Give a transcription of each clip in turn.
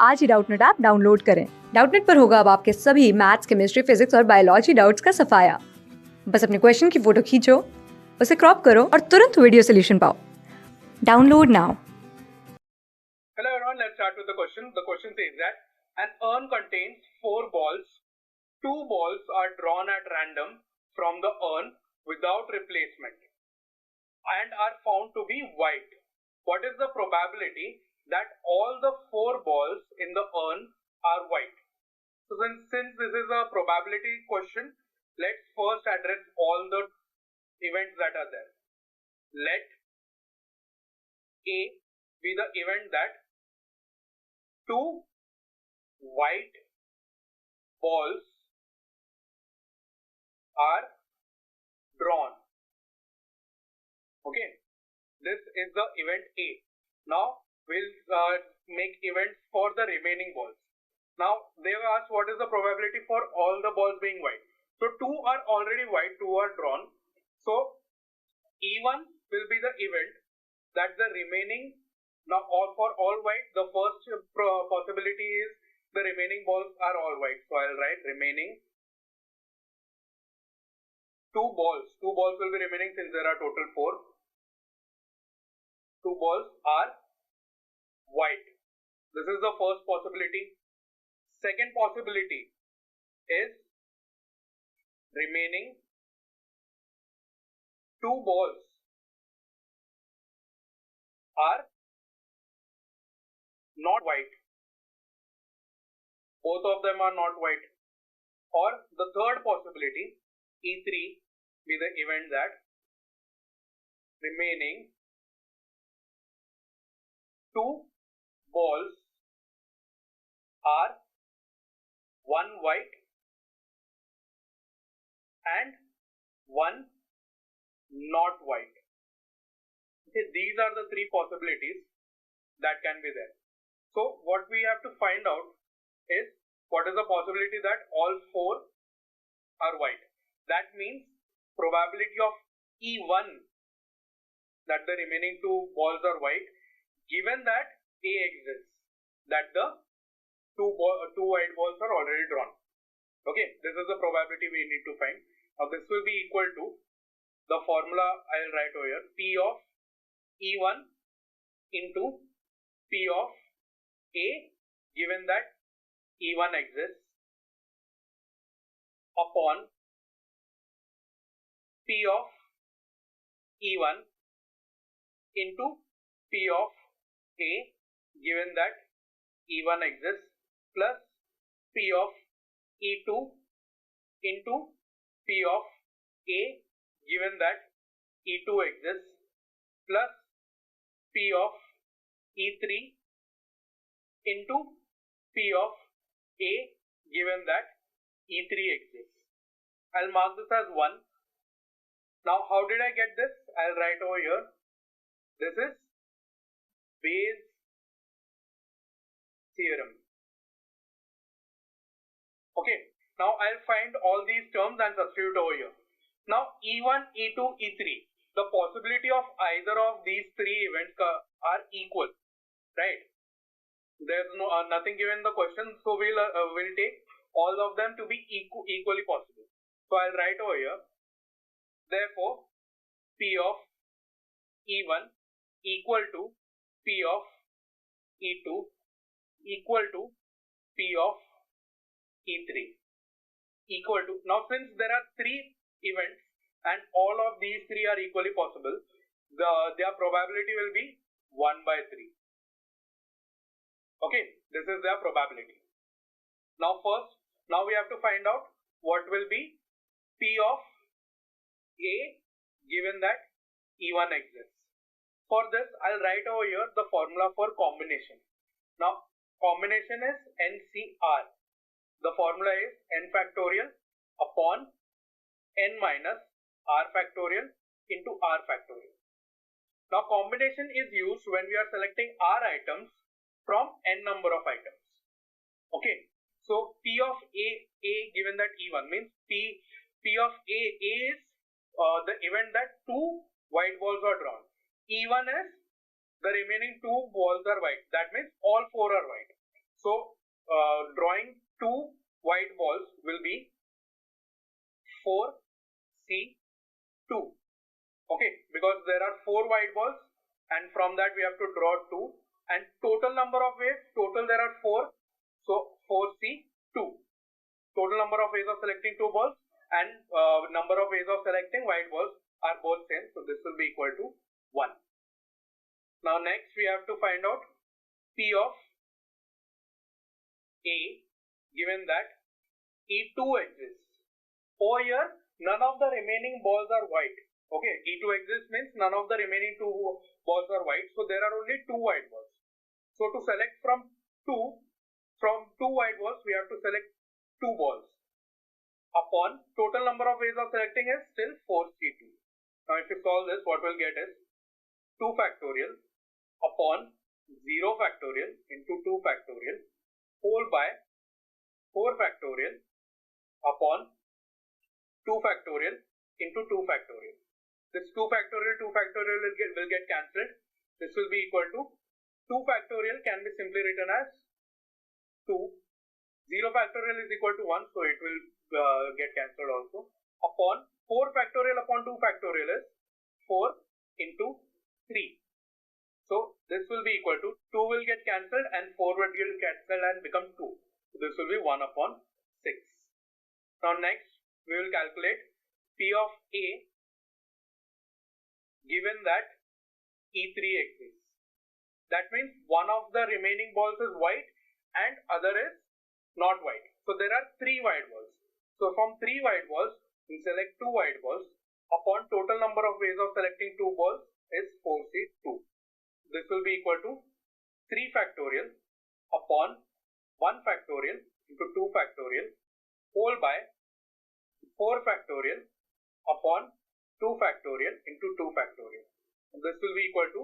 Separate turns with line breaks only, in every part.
आज ही Doubtnut app download करें। Doubtnut पर होगा अब आपके सभी मैथ्स, केमिस्ट्री, फिजिक्स और बायोलॉजी डाउट्स का सफाया। बस अपने क्वेश्चन की फोटो खींचो, उसे क्रॉप करो और तुरंत वीडियो सोल्यूशन पाओ। Download now.
Hello everyone, let's start with the question. The question says that an urn contains 4 balls. 2 balls are drawn at random from the urn without replacement and are found to be white. What is the probability that all the 4 balls in the urn are white? So since this is a probability question, let's first address all the events that are there. Let A be the event that 2 white balls are drawn. Okay, this is the event A. Now we'll make events for the remaining balls. Now they have asked what is the probability for all the balls being white. So 2 are already white, 2 are drawn. So E1 will be the event that the remaining, now for all white, the first possibility is the remaining balls are all white. So I'll write remaining 2 balls. 2 balls will be remaining since there are total 4. 2 balls are white. This is the first possibility. Second possibility is remaining 2 balls are not white. Both of them are not white. Or the third possibility, E3, be the event that remaining 2 balls are 1 white and 1 not white. Okay, these are the 3 possibilities that can be there. So what we have to find out is what is the possibility that all 4 are white. That means probability of E1 that the remaining 2 balls are white, given that A exists, that the 2 white balls are already drawn. Okay, this is the probability we need to find. Now this will be equal to the formula I'll write over here, P of E1 into P of A, given that E1 exists, upon P of E1 into P of A, given that E1 exists, plus P of E2 into P of A, given that E2 exists, plus P of E3 into P of A, given that E3 exists. I'll mark this as 1. Now how did I get this? I'll write over here. This is Bayes' theorem. Okay, now I'll find all these terms and substitute over here. Now E1, E2, E3, the possibility of either of these 3 events are equal, right? There's nothing given in the question, so we'll take all of them to be equally possible. So I'll write over here. Therefore, P of E1 equal to P of E2 equal to P of E3 equal to, now since there are 3 events and all of these 3 are equally possible, their probability will be 1 by 3. Okay, this is their probability. Now we have to find out what will be P of A, given that E1 exists. For this, I'll write over here the formula for combination. Now combination is NCR. The formula is n factorial upon n minus r factorial into r factorial. Now combination is used when we are selecting r items from n number of items. Okay, so P of A given that E1 means P of A is the event that 2 white balls are drawn. E1 is the remaining 2 balls are white. That means all 4 are white. So there are 4 white balls, and from that we have to draw 2, and total number of ways, total there are 4, so 4C 2. Total number of ways of selecting 2 balls and number of ways of selecting white balls are both same, so this will be equal to 1. Now next we have to find out P of A given that E2 exists. Over here none of the remaining balls are white. Okay, E2 exists means none of the remaining 2 balls are white, so there are only 2 white balls. So to select from 2 white balls we have to select 2 balls upon total number of ways of selecting is still 4C2. Now if you solve this, what we'll get is 2 factorial upon 0 factorial into 2 factorial whole by 4 factorial upon 2 factorial into 2 factorial. This 2 factorial will get cancelled. This will be equal to 2 factorial can be simply written as 2. 0 factorial is equal to 1, so it will get cancelled also. Upon 4 factorial upon 2 factorial is 4 into 3. So this will be equal to 2 will get cancelled and 4 will get cancelled and become 2. So this will be 1 upon 6. Now next we will calculate P of A given that E3 exists. That means one of the remaining balls is white and other is not white. So there are 3 white balls. So from 3 white balls we select 2 white balls upon total number of ways of selecting 2 balls is 4C2. This will be equal to 3 factorial upon 1 factorial into 2 factorial whole by 4 factorial upon 2 factorial into 2 factorial. And this will be equal to,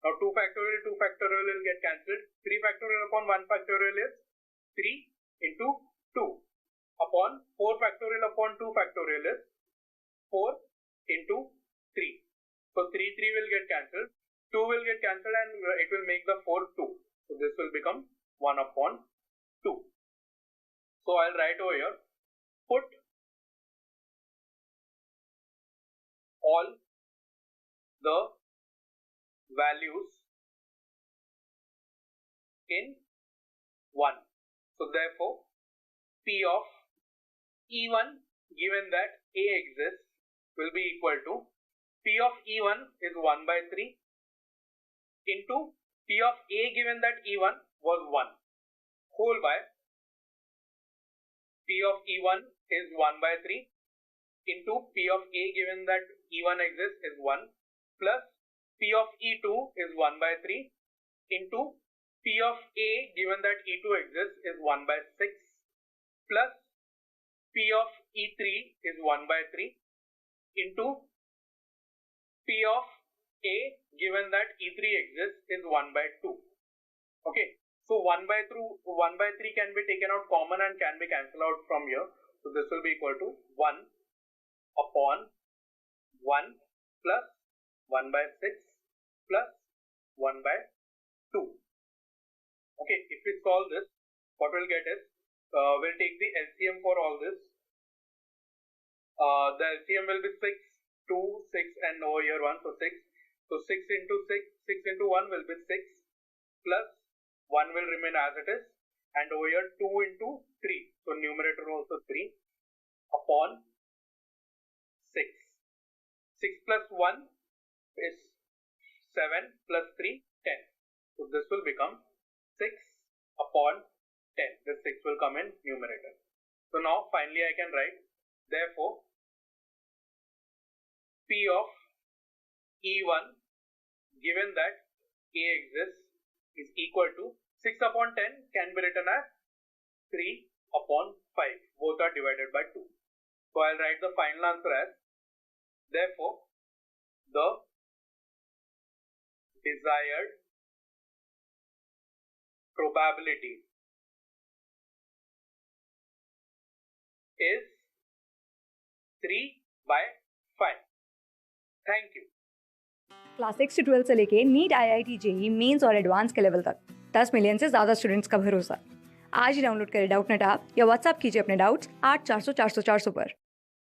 now 2 factorial will get cancelled. 3 factorial upon 1 factorial is 3 into 2 upon 4 factorial upon 2 factorial is 4 into 3. So 3 will get cancelled. 2 will get cancelled and it will make the 4 2. So this will become 1 upon 2. So I'll write over here, put all the values in 1. So therefore P of E1 given that A exists will be equal to P of E1 is 1 by 3 into P of A given that E1 was 1 whole by P of E1 is 1 by 3 into P of A given that E1 exists is 1 plus P of E2 is 1 by 3 into P of A given that E2 exists is 1 by 6 plus P of E3 is 1 by 3 into P of A given that E3 exists is 1 by 2. Okay, so 1 by 3 can be taken out common and can be cancelled out from here. So this will be equal to 1 upon 1 plus 1 by 6 plus 1 by 2. Okay, if we solve this, what we'll get is, we'll take the LCM for all this. The LCM will be 6, 2, 6 and over here 1, so 6. So 6 into 1 will be 6 plus 1 will remain as it is and over here 2 into 3. So numerator also 3 upon 6. 6 plus 1 is 7 plus 3, 10. So this will become 6 upon 10. This 6 will come in numerator. So now finally I can write, therefore P of E1 given that A exists is equal to 6 upon 10 can be written as 3 upon 5. Both are divided by 2. So I'll write the final answer as, therefore the desired probability is 3 by 5. Thank you.
Class 6 से 12 से लेके NEET IIT JEE mains और advance के level तक 10 million से ज़्यादा students का भरोसा। आज ही डाउनलोड करें डाउटनेट ऐप या व्हाट्सएप कीजिए अपने डाउट्स 8400 400 400 पर।